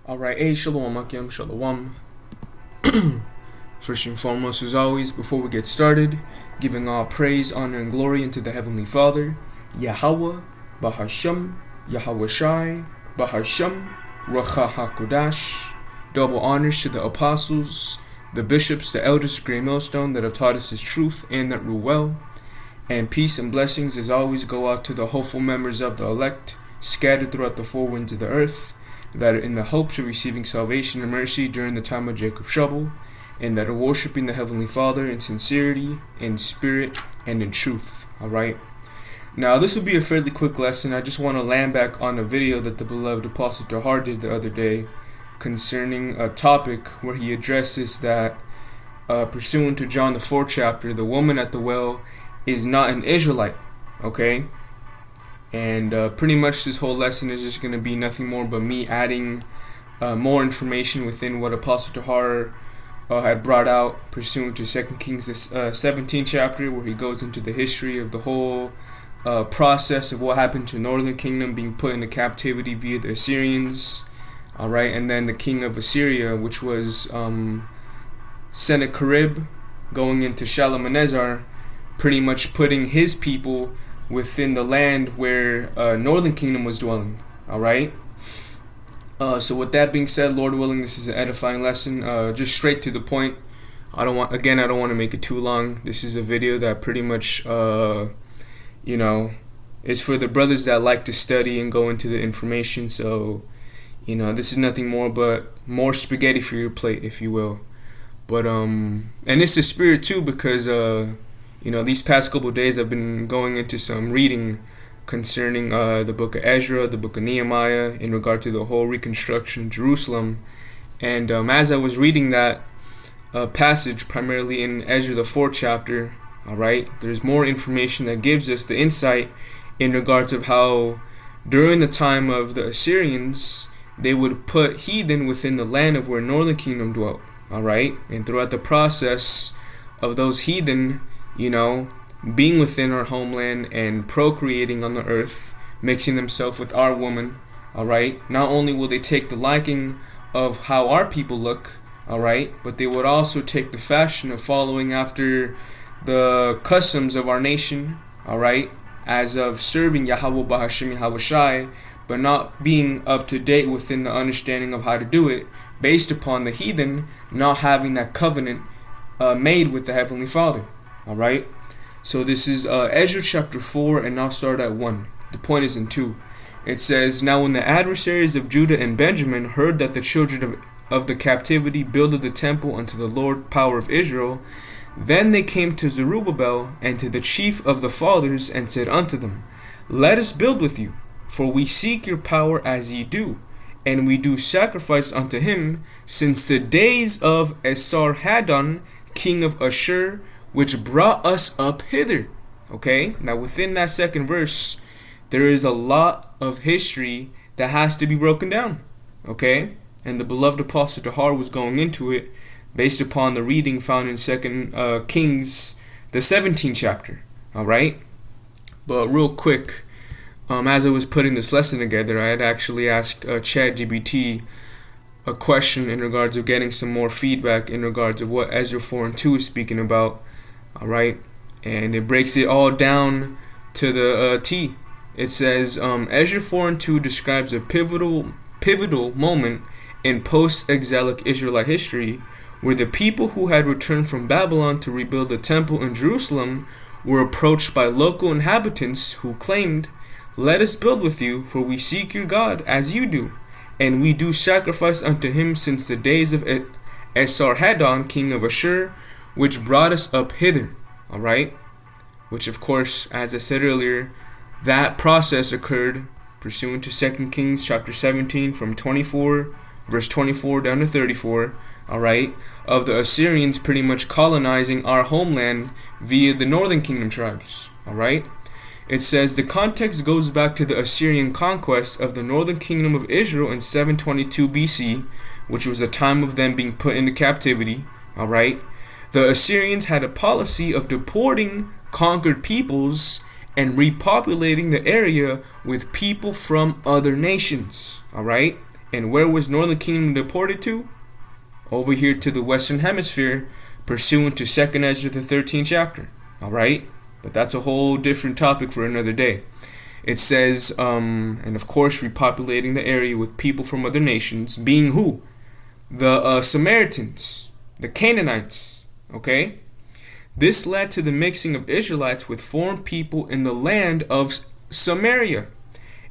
Alright, hey, shalom, Akim, shalom. First and foremost, as always, before we get started, giving all praise, honor, and glory unto the Heavenly Father, Yahweh, Bahasham, Yahweh Shai, Bahasham, Racha HaKodash. Double honors to the apostles, the bishops, the elders of Great Millstone that have taught us His truth and that rule well. And peace and blessings, as always, go out to the hopeful members of the elect, scattered throughout the four winds of the earth, that are in the hopes of receiving salvation and mercy during the time of Jacob's trouble, and that are worshiping the Heavenly Father in sincerity, in spirit, and in truth. Alright? Now, this will be a fairly quick lesson. I just want to land back on a video that the beloved Apostle Tahar did the other day concerning a topic where he addresses that, pursuant to John the 4th chapter, the woman at the well is not an Israelite. Okay? And pretty much this whole lesson is just going to be nothing more but me adding more information within what Apostle Tahar had brought out pursuant to 2 Kings 17 chapter, where he goes into the history of the whole process of what happened to the northern kingdom being put into captivity via the Assyrians. Alright, and then the king of Assyria, which was Sennacherib, going into Shalmaneser, pretty much putting his people within the land where northern kingdom was dwelling. Alright, so with that being said, Lord willing, this is an edifying lesson, just straight to the point. I don't want to make it too long. This is a video that pretty much is for the brothers that like to study and go into the information. So this is nothing more but more spaghetti for your plate, if you will. But and it's the spirit too, because these past couple of days I've been going into some reading concerning the book of Ezra, the book of Nehemiah, in regard to the whole reconstruction of Jerusalem. And as I was reading that passage, primarily in Ezra the 4th chapter, alright, there's more information that gives us the insight in regards of how during the time of the Assyrians, they would put heathen within the land of where northern kingdom dwelt. Alright, and throughout the process of those heathen being within our homeland and procreating on the earth, mixing themselves with our woman, alright, not only will they take the liking of how our people look, alright, but they would also take the fashion of following after the customs of our nation, alright, as of serving Yahweh Bahashim Yahweh Shai, but not being up to date within the understanding of how to do it, based upon the heathen not having that covenant made with the Heavenly Father. Alright, so this is Ezra chapter 4, and I'll start at 1. The point is in 2. It says, "Now when the adversaries of Judah and Benjamin heard that the children of the captivity builded the temple unto the Lord power of Israel, then they came to Zerubbabel and to the chief of the fathers, and said unto them, Let us build with you, for we seek your power as ye do, and we do sacrifice unto him since the days of Esarhaddon, king of Ashur, which brought us up hither." Okay, now within that second verse, there is a lot of history that has to be broken down. Okay, and the beloved Apostle Tahar was going into it based upon the reading found in 2 Kings, the 17th chapter. Alright, but real quick, as I was putting this lesson together, I had actually asked ChatGPT a question in regards of getting some more feedback in regards of what Ezra 4 and 2 is speaking about. Alright, and it breaks it all down to the T. It says, Ezra 4 and 2 describes a pivotal moment in post-exilic Israelite history, where the people who had returned from Babylon to rebuild the temple in Jerusalem were approached by local inhabitants who claimed, "Let us build with you, for we seek your God as you do, and we do sacrifice unto him since the days of Esarhaddon, king of Ashur, which brought us up hither." Alright, which of course, as I said earlier, that process occurred pursuant to 2 Kings chapter 17 from 24 verse 24 down to 34, alright, of the Assyrians pretty much colonizing our homeland via the northern kingdom tribes. Alright, it says the context goes back to the Assyrian conquest of the northern kingdom of Israel in 722 BC, which was the time of them being put into captivity. Alright, the Assyrians had a policy of deporting conquered peoples and repopulating the area with people from other nations. Alright, And where was Northern Kingdom deported to? Over here to the Western Hemisphere, pursuant to 2nd Ezra the 13th chapter. Alright? But that's a whole different topic for another day. It says, and of course repopulating the area with people from other nations, being who? The Samaritans, the Canaanites. Okay? This led to the mixing of Israelites with foreign people in the land of Samaria.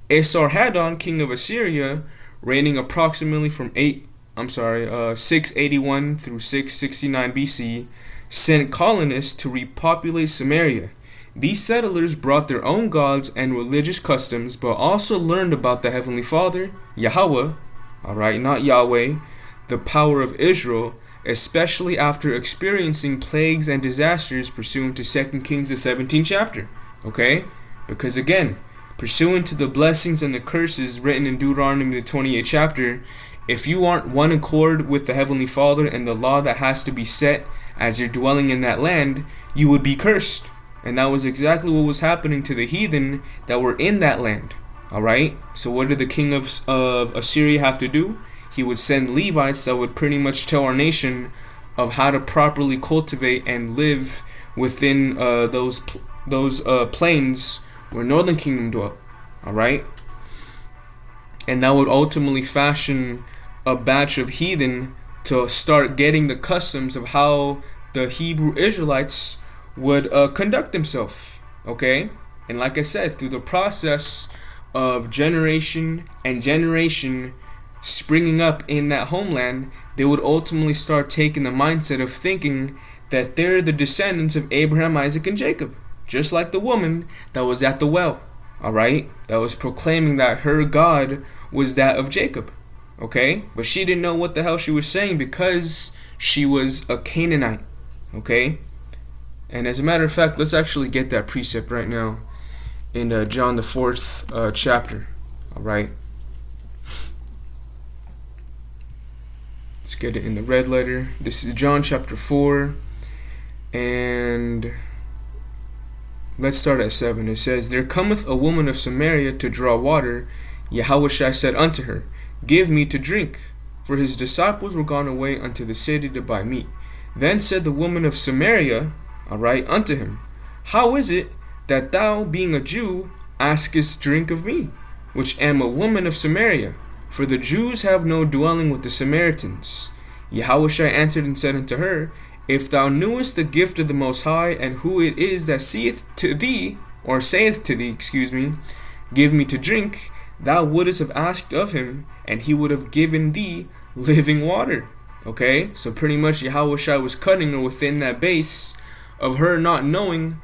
Esarhaddon, king of Assyria, reigning approximately from 681 through 669 BC, sent colonists to repopulate Samaria. These settlers brought their own gods and religious customs, but also learned about the Heavenly Father, Yahweh, alright, not Yahweh, the power of Israel, especially after experiencing plagues and disasters pursuant to 2 Kings the 17th chapter. Okay? Because again, pursuant to the blessings and the curses written in Deuteronomy the 28th chapter, if you aren't one accord with the Heavenly Father and the law that has to be set as you're dwelling in that land, you would be cursed. And that was exactly what was happening to the heathen that were in that land. Alright? So what did the king of Assyria have to do? He would send Levites that would pretty much tell our nation of how to properly cultivate and live within those plains where Northern Kingdom dwelt. Alright? And that would ultimately fashion a batch of heathen to start getting the customs of how the Hebrew Israelites would conduct themselves. Okay? And like I said, through the process of generation and generation springing up in that homeland, they would ultimately start taking the mindset of thinking that they're the descendants of Abraham, Isaac, and Jacob. Just like the woman that was at the well, alright? That was proclaiming that her God was that of Jacob, okay? But she didn't know what the hell she was saying because she was a Canaanite, okay? And as a matter of fact, let's actually get that precept right now in John the 4th chapter, alright? Let's get it in the red letter. This is John chapter 4, and let's start at 7. It says, There cometh a woman of Samaria to draw water. Yahushua said unto her, Give me to drink. For his disciples were gone away unto the city to buy meat. Then said the woman of Samaria, unto him, How is it that thou, being a Jew, askest drink of me, which am a woman of Samaria? For the Jews have no dwelling with the Samaritans. Yahushua answered and said unto her, If thou knewest the gift of the Most High, and who it is that saith to thee, Give me to drink, thou wouldest have asked of him, and he would have given thee living water. Okay? So pretty much Yahushua was cutting her within that base of her not knowing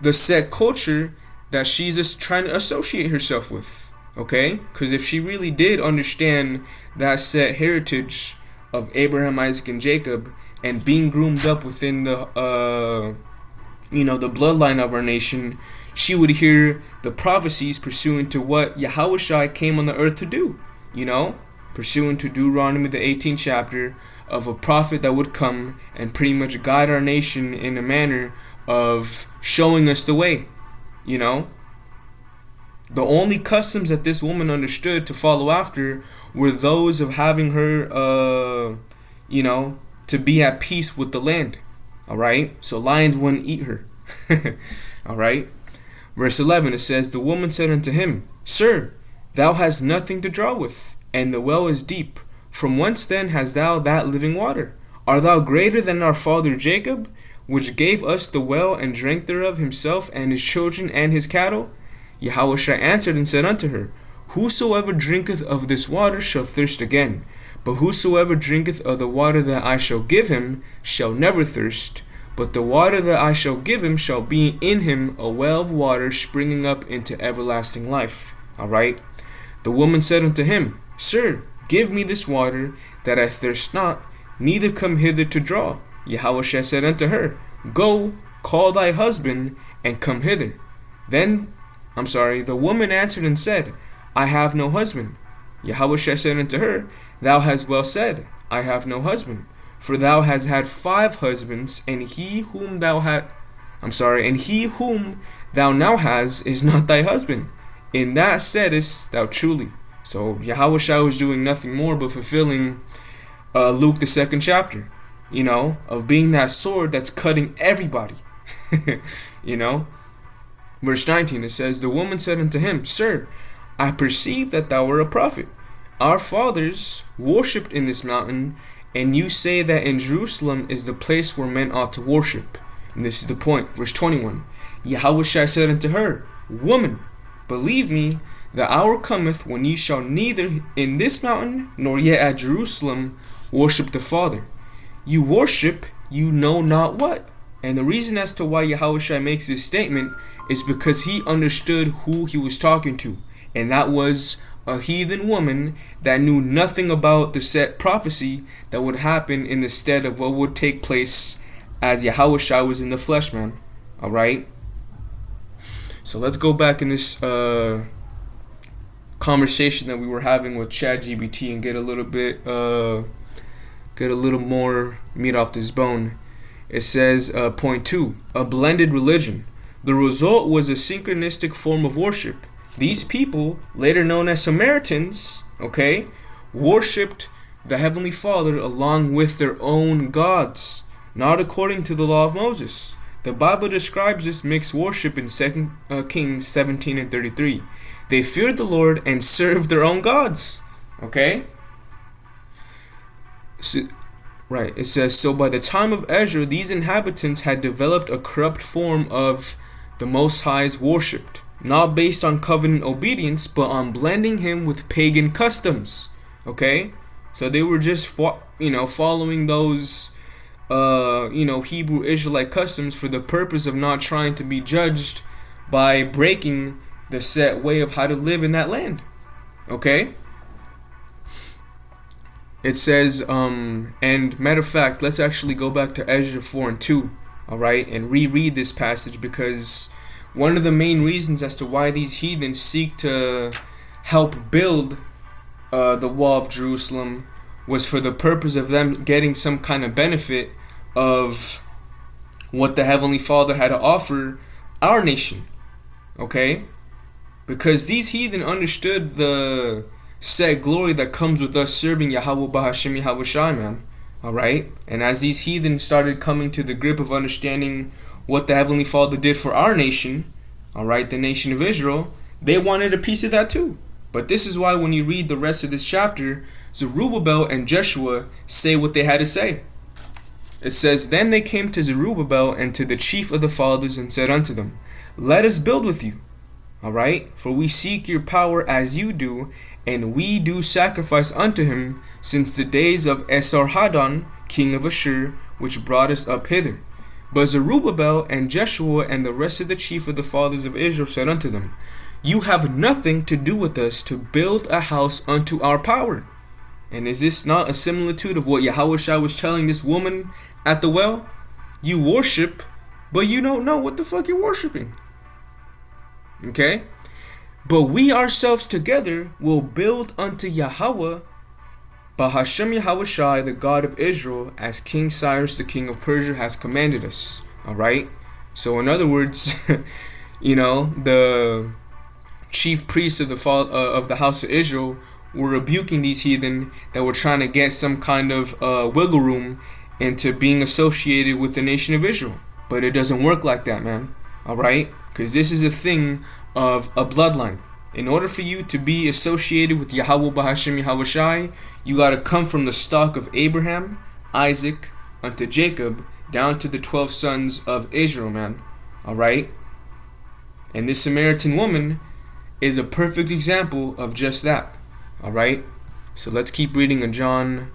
the set culture that she's just trying to associate herself with. Okay? Because if she really did understand that set heritage of Abraham, Isaac, and Jacob, and being groomed up within the the bloodline of our nation, she would hear the prophecies pursuant to what Yahushua came on the earth to do. Pursuant to Deuteronomy the 18th chapter, of a prophet that would come and pretty much guide our nation in a manner of showing us the way. The only customs that this woman understood to follow after were those of having her, to be at peace with the land. Alright? So lions wouldn't eat her. Alright? Verse 11, it says, The woman said unto him, Sir, thou hast nothing to draw with, and the well is deep. From whence then hast thou that living water? Art thou greater than our father Jacob, which gave us the well, and drank thereof himself, and his children, and his cattle? Yahushua answered and said unto her, Whosoever drinketh of this water shall thirst again. But whosoever drinketh of the water that I shall give him shall never thirst. But the water that I shall give him shall be in him a well of water springing up into everlasting life. Alright? The woman said unto him, Sir, give me this water, that I thirst not, neither come hither to draw. Yahushua said unto her, Go, call thy husband, and come hither. The woman answered and said, I have no husband. Yahushua said unto her, Thou hast well said, I have no husband. For thou hast had 5 husbands, and he whom thou now hast is not thy husband. In that saidest thou truly. So Yahushua was doing nothing more but fulfilling Luke the 2nd chapter, of being that sword that's cutting everybody. you know. Verse 19, it says, the woman said unto him, Sir, I perceive that thou art a prophet. Our fathers worshipped in this mountain, and you say that in Jerusalem is the place where men ought to worship. And this is the point. Verse 21, Yahushua said unto her, Woman, believe me, the hour cometh when ye shall neither in this mountain nor yet at Jerusalem worship the Father. You worship you know not what. And the reason as to why Yahushua makes this statement is because he understood who he was talking to. And that was a heathen woman that knew nothing about the set prophecy that would happen in the stead of what would take place as Yahushua was in the flesh, man. Alright? So let's go back in this conversation that we were having with ChatGPT and get a little more meat off this bone. It says, point 2, a blended religion. The result was a synchronistic form of worship. These people, later known as Samaritans, worshipped the Heavenly Father along with their own gods, not according to the law of Moses. The Bible describes this mixed worship in 2 Kings 17 and 33. They feared the Lord and served their own gods. Right, it says, so by the time of Ezra, these inhabitants had developed a corrupt form of the Most High's worshipped, not based on covenant obedience, but on blending him with pagan customs. So they were just, following those, Hebrew Israelite customs for the purpose of not trying to be judged by breaking the set way of how to live in that land. It says, and matter of fact, let's actually go back to Ezra 4 and 2, and reread this passage, because one of the main reasons as to why these heathens seek to help build the wall of Jerusalem was for the purpose of them getting some kind of benefit of what the Heavenly Father had to offer our nation, because these heathen understood the set glory that comes with us serving Yahweh Bahashim Yahushai, man. And as these heathen started coming to the grip of understanding what the Heavenly Father did for our nation, the nation of Israel, they wanted a piece of that too. But this is why when you read the rest of this chapter, Zerubbabel and Jeshua say what they had to say. It says, Then they came to Zerubbabel and to the chief of the fathers and said unto them, Let us build with you, for we seek your power as you do, and we do sacrifice unto him since the days of Esarhaddon, king of Ashur, which brought us up hither. But Zerubbabel and Jeshua and the rest of the chief of the fathers of Israel said unto them, You have nothing to do with us to build a house unto our power. And is this not a similitude of what Yahushua was telling this woman at the well? You worship, but you don't know what the fuck you're worshiping. But we ourselves together will build unto Yahweh, Bahashem Yahushai, the God of Israel, as King Cyrus, the king of Persia, has commanded us. So in other words, the chief priests of the house of Israel were rebuking these heathen that were trying to get some kind of wiggle room into being associated with the nation of Israel. But it doesn't work like that, man. Because this is a thing of a bloodline. In order for you to be associated with Yahweh Bahashim Yahushai, you got to come from the stock of Abraham, Isaac, unto Jacob, down to the 12 sons of Israel, man. And this Samaritan woman is a perfect example of just that. So let's keep reading in John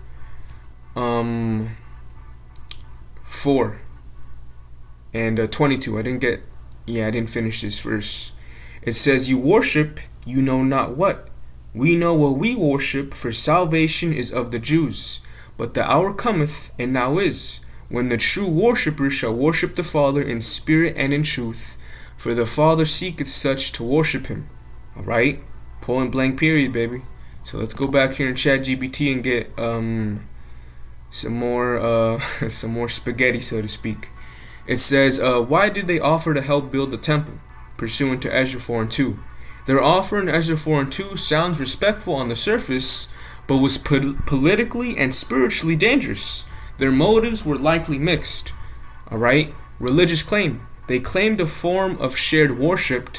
4 and 22. I didn't finish this verse. It says, You worship, you know not what. We know what we worship, for salvation is of the Jews. But the hour cometh, and now is, when the true worshippers shall worship the Father in spirit and in truth, for the Father seeketh such to worship him. Point blank period, baby. So let's go back here in ChatGPT and get some more spaghetti, so to speak. It says, why did they offer to help build the temple? Pursuant to Ezra 4 and 2. Their offer in Ezra 4 and 2 sounds respectful on the surface, but was politically and spiritually dangerous. Their motives were likely mixed. Alright? Religious claim. They claimed a form of shared worship.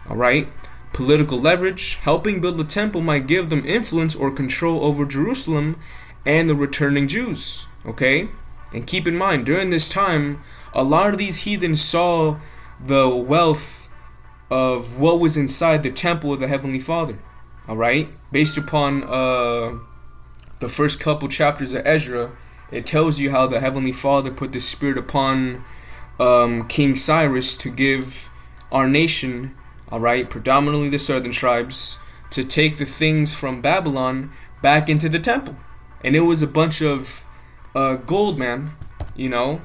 Alright? Political leverage. Helping build the temple might give them influence or control over Jerusalem and the returning Jews. Okay? And keep in mind, during this time, a lot of these heathens saw the wealth of what was inside the temple of the Heavenly Father. Alright? Based upon the first couple chapters of Ezra, it tells you how the Heavenly Father put the Spirit upon King Cyrus to give our nation, alright, predominantly the southern tribes, to take the things from Babylon back into the temple. And it was a bunch of gold, man. You know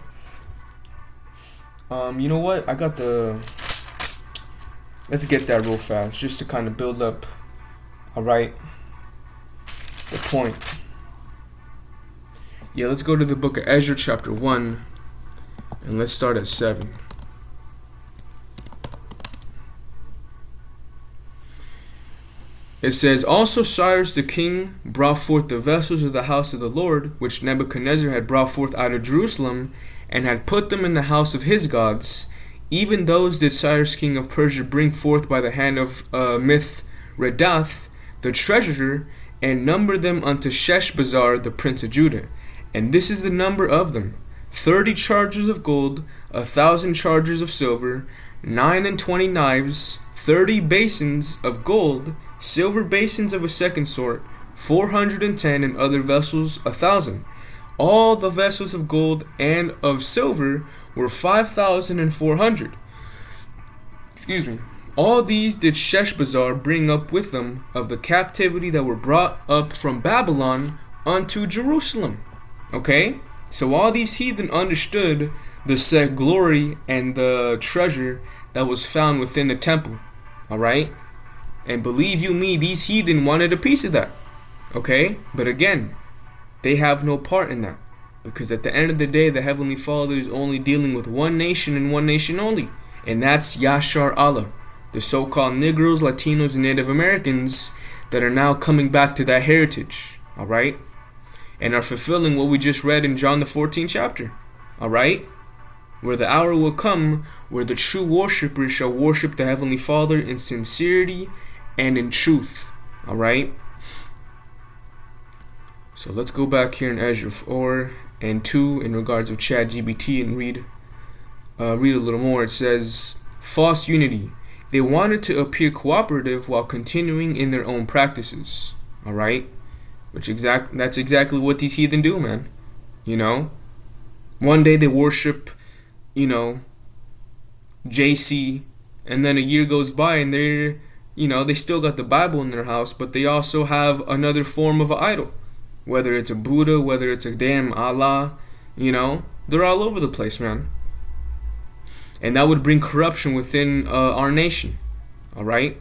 what? I got let's get that real fast, just to kind of build up, alright, the point. Yeah, let's go to the book of Ezra chapter 1, and let's start at 7. It says, Also Cyrus the king brought forth the vessels of the house of the Lord, which Nebuchadnezzar had brought forth out of Jerusalem, and had put them in the house of his gods. Even those did Cyrus king of Persia bring forth by the hand of Mithredath the treasurer, and number them unto Sheshbazzar the prince of Judah. And this is the number of them: 30 chargers of gold, 1,000 chargers of silver, 29 knives, 30 basins of gold, silver basins of a second sort, 410, and other vessels 1,000. All the vessels of gold and of silver were 5,400. Excuse me. All these did Sheshbazzar bring up with them of the captivity that were brought up from Babylon unto Jerusalem. Okay? So all these heathen understood the said glory and the treasure that was found within the temple. Alright? And believe you me, these heathen wanted a piece of that. Okay? But again, they have no part in that. Because at the end of the day, the Heavenly Father is only dealing with one nation and one nation only. And that's Yashar Allah. The so-called Negroes, Latinos, and Native Americans that are now coming back to that heritage. Alright? And are fulfilling what we just read in John the 14th chapter. Alright? Where the hour will come where the true worshippers shall worship the Heavenly Father in sincerity and in truth. Alright? So let's go back here in Ezra 4 and 2 in regards of ChatGPT and read a little more. It says, false unity. They wanted to appear cooperative while continuing in their own practices. Alright? That's exactly what these heathen do, man. You know? One day they worship, JC, and then a year goes by and they're, they still got the Bible in their house, but they also have another form of an idol. Whether it's a Buddha, whether it's a damn Allah, they're all over the place, man. And that would bring corruption within our nation. Alright?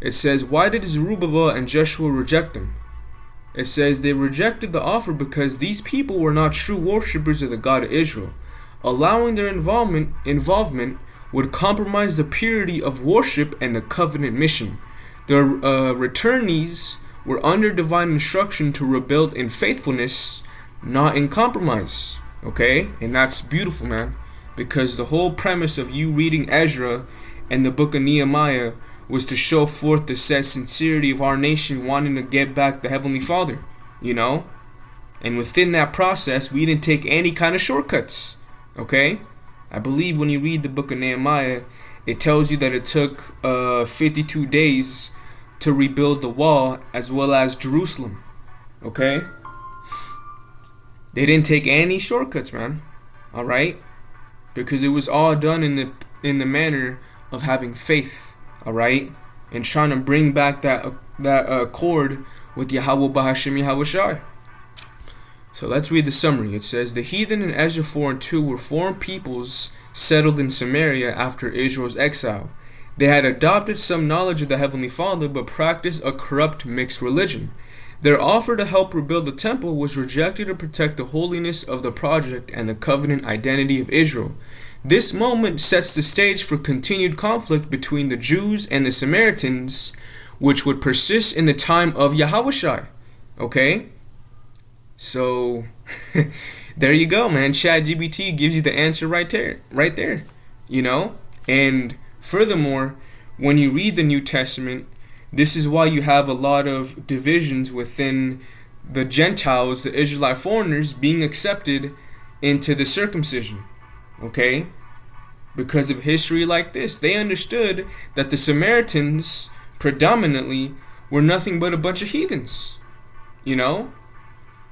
It says, why did Zerubbabel and Joshua reject them? It says they rejected the offer because these people were not true worshippers of the God of Israel. Allowing their involvement would compromise the purity of worship and the covenant mission. The returnees were under divine instruction to rebuild in faithfulness, not in compromise. Okay? And that's beautiful, man. Because the whole premise of you reading Ezra and the book of Nehemiah was to show forth the said sincerity of our nation wanting to get back the Heavenly Father, And within that process, we didn't take any kind of shortcuts, okay? I believe when you read the book of Nehemiah, it tells you that it took 52 days to rebuild the wall as well as Jerusalem, okay? They didn't take any shortcuts, man, all right? Because it was all done in the manner of having faith. Alright? And trying to bring back that accord with Yahweh Bahashim Yahweh Shai. So let's read the summary. It says, the heathen in Ezra 4 and 2 were foreign peoples settled in Samaria after Israel's exile. They had adopted some knowledge of the Heavenly Father, but practiced a corrupt mixed religion. Their offer to help rebuild the temple was rejected to protect the holiness of the project and the covenant identity of Israel. This moment sets the stage for continued conflict between the Jews and the Samaritans, which would persist in the time of Yahushua. Okay? So, there you go, man. ChatGPT gives you the answer right there. You know? And furthermore, when you read the New Testament, this is why you have a lot of divisions within the Gentiles, the Israelite foreigners, being accepted into the circumcision. Okay? Because of history like this. They understood that the Samaritans predominantly were nothing but a bunch of heathens. You know?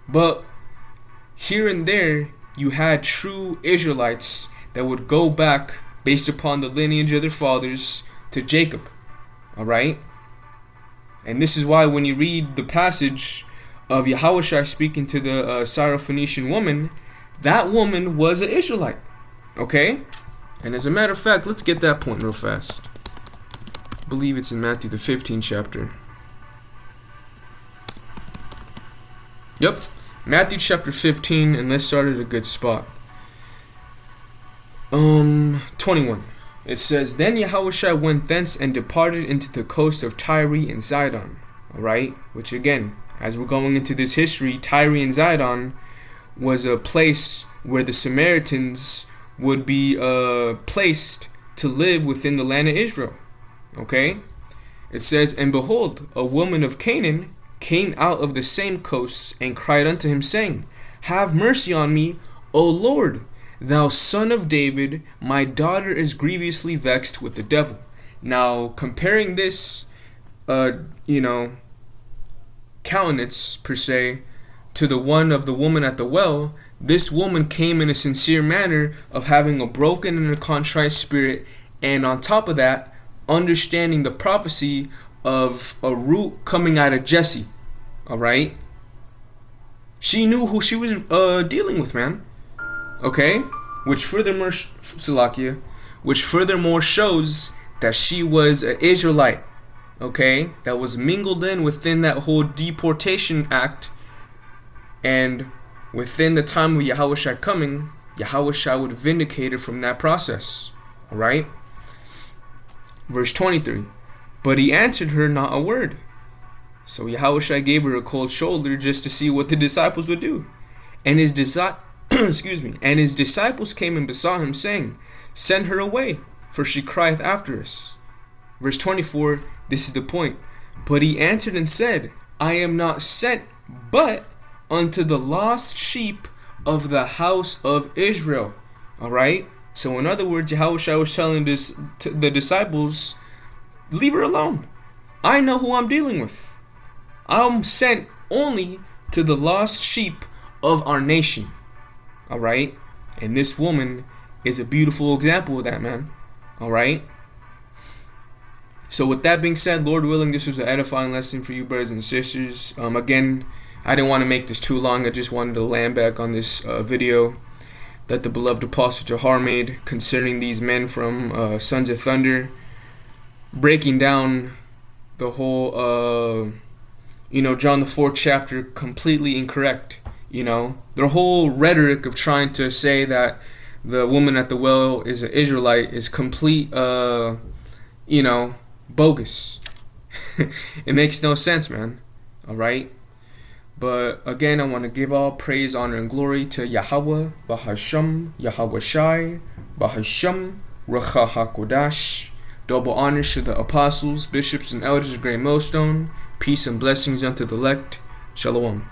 But here and there, you had true Israelites that would go back based upon the lineage of their fathers to Jacob. Alright? And this is why when you read the passage of Yahushua speaking to the Syrophoenician woman, that woman was an Israelite. Okay? And as a matter of fact, let's get that point real fast. I believe it's in Matthew the 15th chapter. Yep. Matthew chapter 15, and let's start at a good spot. 21. It says, Then Yahushua went thence and departed into the coast of Tyre and Zidon. Alright? Which again, as we're going into this history, Tyre and Zidon was a place where the Samaritans would be placed to live within the land of Israel. Okay? It says, And behold, a woman of Canaan came out of the same coast and cried unto him, saying, Have mercy on me, O Lord, thou son of David, my daughter is grievously vexed with the devil. Now, comparing this, countenance, per se, to the one of the woman at the well, this woman came in a sincere manner of having a broken and a contrite spirit, and on top of that, understanding the prophecy of a root coming out of Jesse. Alright? She knew who she was dealing with, man. Okay? Which furthermore shows that she was an Israelite. Okay? That was mingled in within that whole deportation act. And within the time of Yahushua coming, Yahushua would vindicate her from that process. Alright? Verse 23. But he answered her not a word. So Yahushua gave her a cold shoulder just to see what the disciples would do. And his disciples came and besought him, saying, Send her away, for she crieth after us. Verse 24, this is the point. But he answered and said, I am not sent, but unto the lost sheep of the house of Israel. Alright? So in other words, Yahushua was telling the disciples, leave her alone. I know who I'm dealing with. I'm sent only to the lost sheep of our nation. Alright? And this woman is a beautiful example of that, man. Alright? So with that being said, Lord willing, this was an edifying lesson for you brothers and sisters. Again, I didn't want to make this too long. I just wanted to land back on this video that the beloved Apostle Jahar made concerning these men from Sons of Thunder, breaking down the whole John the 4th chapter completely incorrect. Their whole rhetoric of trying to say that the woman at the well is an Israelite is complete bogus. It makes no sense, man. Alright? But again, I want to give all praise, honor, and glory to Yahweh, Bahasham, Yahweh Shai, Bahasham, Racha HaKodash. Double honors to the apostles, bishops, and elders of Great Millstone. Peace and blessings unto the elect. Shalom.